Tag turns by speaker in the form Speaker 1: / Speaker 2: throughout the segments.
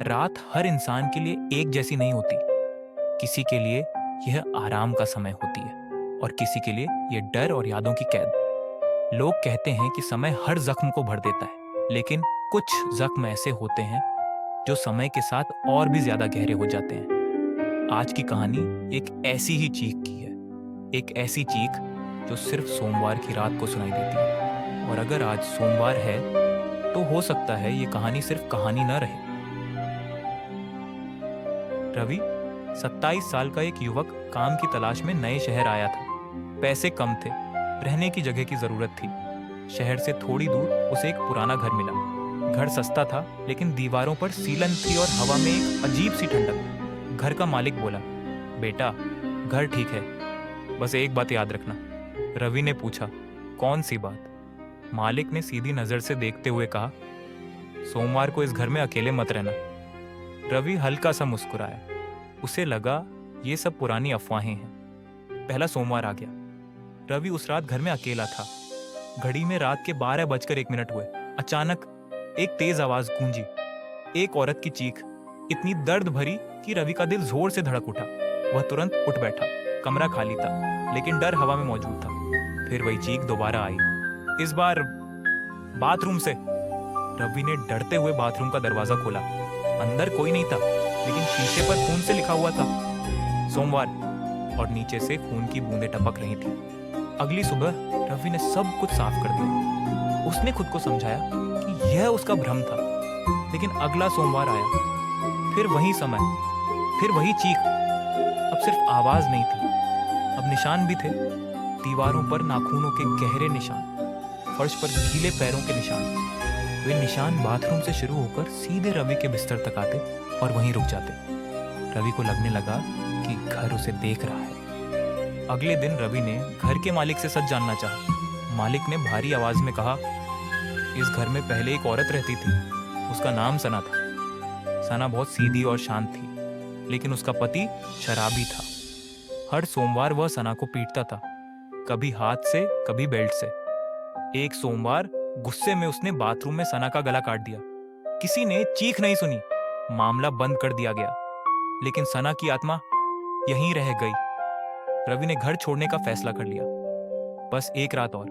Speaker 1: रात हर इंसान के लिए एक जैसी नहीं होती। किसी के लिए यह आराम का समय होती है और किसी के लिए यह डर और यादों की कैद। लोग कहते हैं कि समय हर जख्म को भर देता है, लेकिन कुछ जख्म ऐसे होते हैं जो समय के साथ और भी ज्यादा गहरे हो जाते हैं। आज की कहानी एक ऐसी ही चीख की है, एक ऐसी चीख जो सिर्फ सोमवार की रात को सुनाई देती है। और अगर आज सोमवार है तो हो सकता है ये कहानी सिर्फ कहानी न रहे। रवि 27 साल का एक युवक काम की तलाश में नए शहर आया था। पैसे कम थे, रहने की जगह की जरूरत थी। शहर से थोड़ी दूर उसे एक पुराना घर मिला। घर सस्ता था, लेकिन दीवारों पर सीलन थी और हवा में एक अजीब सी ठंडक। घर का मालिक बोला, बेटा घर ठीक है, बस एक बात याद रखना। रवि ने पूछा, कौन सी बात? मालिक ने सीधी नजर से देखते हुए कहा, सोमवार को इस घर में अकेले मत रहना। रवि हल्का सा मुस्कुराया। उसे लगा ये सब पुरानी अफवाहें हैं। पहला सोमवार आ गया। रवि उस रात घर में अकेला था। घड़ी में रात के 12:01 हुए। अचानक एक तेज आवाज गूंजी, एक औरत की चीख, इतनी दर्द भरी कि रवि का दिल जोर से धड़क उठा। वह तुरंत उठ बैठा। कमरा खाली था, लेकिन डर हवा में मौजूद था। फिर वही चीख दोबारा आई, इस बार बाथरूम से। रवि ने डरते हुए बाथरूम का दरवाजा खोला। अंदर कोई नहीं था, लेकिन शीशे पर खून से लिखा हुआ था, सोमवार, और नीचे से खून की बूंदें टपक रही थी। अगली सुबह रवि ने सब कुछ साफ कर दिया। उसने खुद को समझाया कि यह उसका भ्रम था। लेकिन अगला सोमवार आया, फिर वही समय, फिर वही चीख। अब सिर्फ आवाज नहीं थी, अब निशान भी थे। दीवारों पर नाखूनों के गहरे निशान, फर्श पर गीले पैरों के निशान। वे निशान बाथरूम से शुरू होकर सीधे रवि के बिस्तर तक आते और वहीं रुक जाते। रवि को लगने लगा कि घर उसे देख रहा है। अगले दिन रवि ने घर के मालिक से सच जानना चाहा। मालिक ने भारी आवाज में कहा, इस घर में पहले एक औरत रहती थी, उसका नाम सना था। सना बहुत सीधी और शांत थी, लेकिन उसका पति शराबी था। हर सोमवार वह सना को पीटता था, कभी हाथ से, कभी बेल्ट से। एक सोमवार गुस्से में उसने बाथरूम में सना का गला काट दिया। किसी ने चीख नहीं सुनी, मामला बंद कर दिया गया। लेकिन सना की आत्मा यहीं रह गई। रवि ने घर छोड़ने का फैसला कर लिया। बस एक रात और।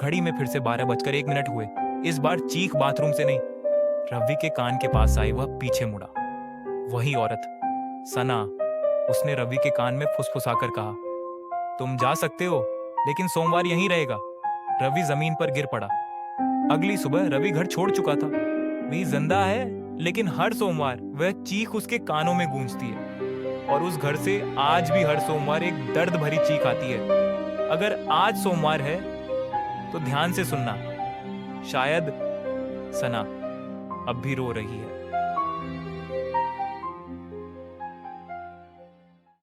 Speaker 1: घड़ी में फिर से 12:01 हुए। इस बार चीख बाथरूम से नहीं, रवि के कान के पास आई। वह पीछे मुड़ा। वही औरत, सना। उसने रवि के कान में फुसफुसाकर कहा, तुम जा सकते हो, लेकिन सोमवार यहीं रहेगा। रवि जमीन पर गिर पड़ा। अगली सुबह रवि घर छोड़ चुका था। वही जिंदा है, लेकिन हर सोमवार वह चीख उसके कानों में गूंजती है। और उस घर से आज भी हर सोमवार एक दर्द भरी चीख आती है। अगर आज सोमवार है तो ध्यान से सुनना, शायद सना अब भी रो रही है।